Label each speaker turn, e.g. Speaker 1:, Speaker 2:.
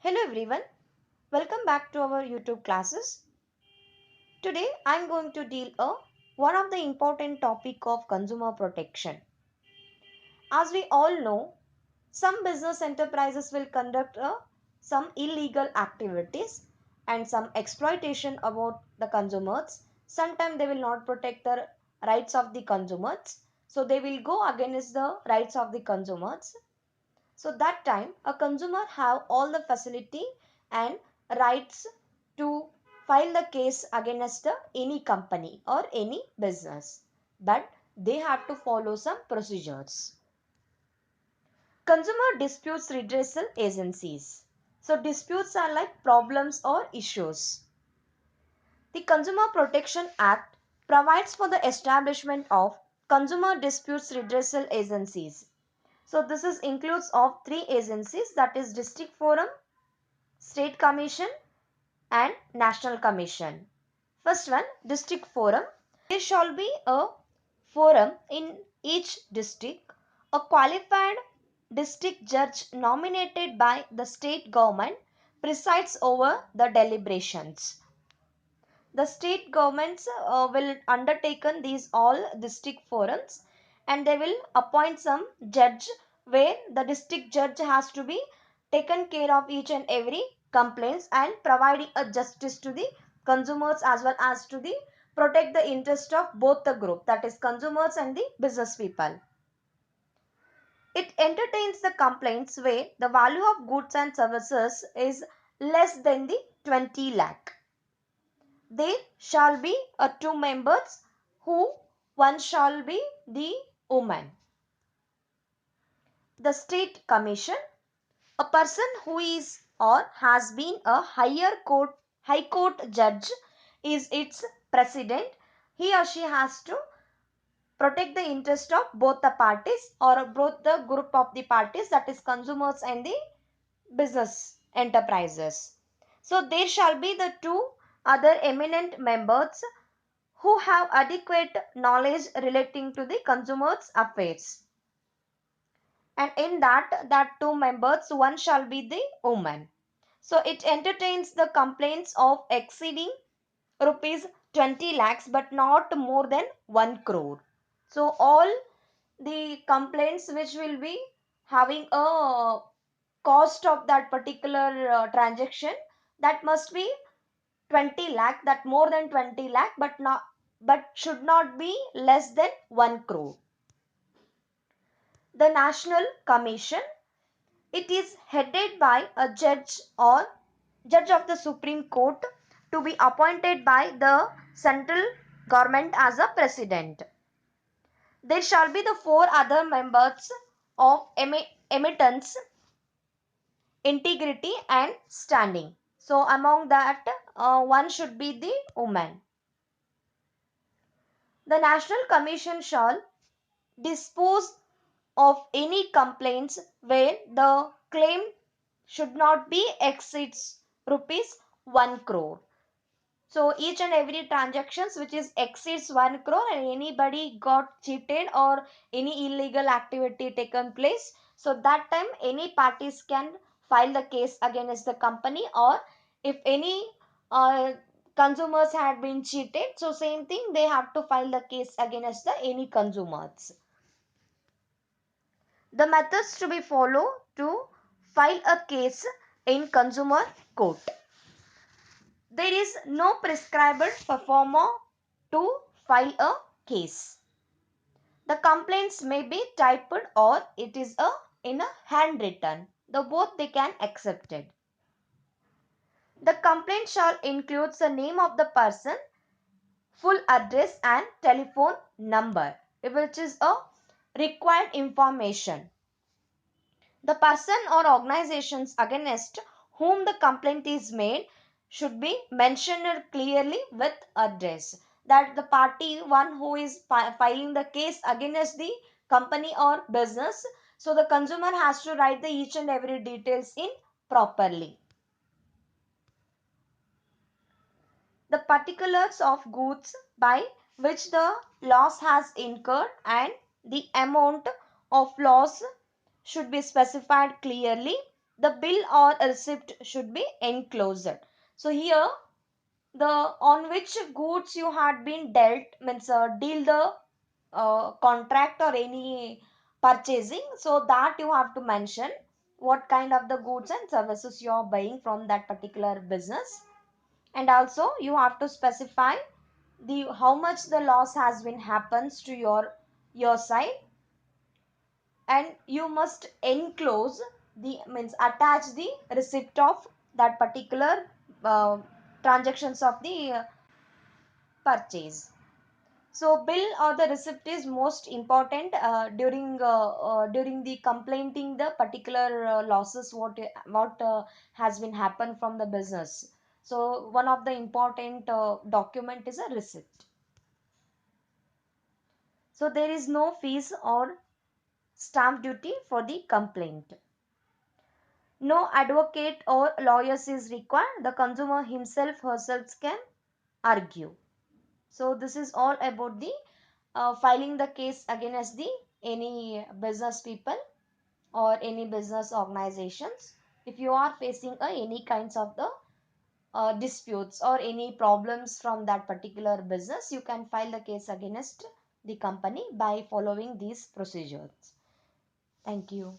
Speaker 1: Hello everyone, welcome back to our YouTube classes. Today I am going to deal one of the important topic of consumer protection. As we all know, some business enterprises will conduct some illegal activities and some exploitation about the consumers. Sometimes they will not protect the rights of the consumers, so they will go against the rights of the consumers. So that time a consumer have all the facility and rights to file the case against any company or any business, but they have to follow some procedures. Consumer disputes redressal agencies. So disputes are like problems or issues. The Consumer Protection Act provides for the establishment of consumer disputes redressal agencies. So this is includes of three agencies, that is District Forum, State Commission and National Commission. First one, District Forum. There shall be a forum in each district. A qualified district judge nominated by the state government presides over the deliberations. The state governments will undertaken these all district forums, and they will appoint some judge where the district judge has to be taken care of each and every complaints and providing a justice to the consumers as well as to the protect the interest of both the group, that is consumers and the business people. It entertains the complaints where the value of goods and services is less than the 20 lakh. There shall be two members, who one shall be the woman. The State Commission, a person who is or has been a high court judge is its president. He or she has to protect the interest of both the parties or both the group of the parties, that is consumers and the business enterprises. So there shall be the two other eminent members who have adequate knowledge relating to the consumers affairs, and in that two members, one shall be the woman. So it entertains the complaints of exceeding rupees 20 lakhs but not more than 1 crore. So all the complaints which will be having a cost of that particular transaction, that must be 20 lakh, that more than 20 lakh, but should not be less than 1 crore. The National Commission, it is headed by a judge or judge of the Supreme Court to be appointed by the central government as a president. There shall be the four other members of emittance, integrity and standing. So among that, one should be the woman. The National Commission shall dispose of any complaints where the claim should not be exceeds rupees 1 crore. So each and every transactions which is exceeds 1 crore and anybody got cheated or any illegal activity taken place, so that time any parties can file the case against the company, or if any consumers had been cheated, so same thing they have to file the case against the any consumers. The methods to be followed to file a case in consumer court. There is no prescribed performer to file a case. The complaints may be typed or it is in a handwritten. The both they can accept it. The complaint shall include the name of the person, full address and telephone number, which is a required information. The person or organizations against whom the complaint is made should be mentioned clearly with address. That the party one who is filing the case against the company or business, so the consumer has to write the each and every details in properly. The particulars of goods by which the loss has incurred and the amount of loss should be specified clearly. the bill or a receipt should be enclosed. So here the on which goods you had been dealt means deal the contract or any purchasing, so that you have to mention what kind of the goods and services you are buying from that particular business, and also you have to specify the how much the loss has been happens to your side, and you must enclose the means attach the receipt of that particular uh, transactions of the purchase. So bill or the receipt is most important during the complaining the particular losses what has been happened from the business. So one of the important document is a receipt. So there is no fees or stamp duty for the complaint. No advocate or lawyers is required. The consumer himself herself can argue. So this is all about the filing the case against the any business people or any business organizations. If you are facing any kinds of the disputes or any problems from that particular business, you can file the case against the company by following these procedures. Thank you.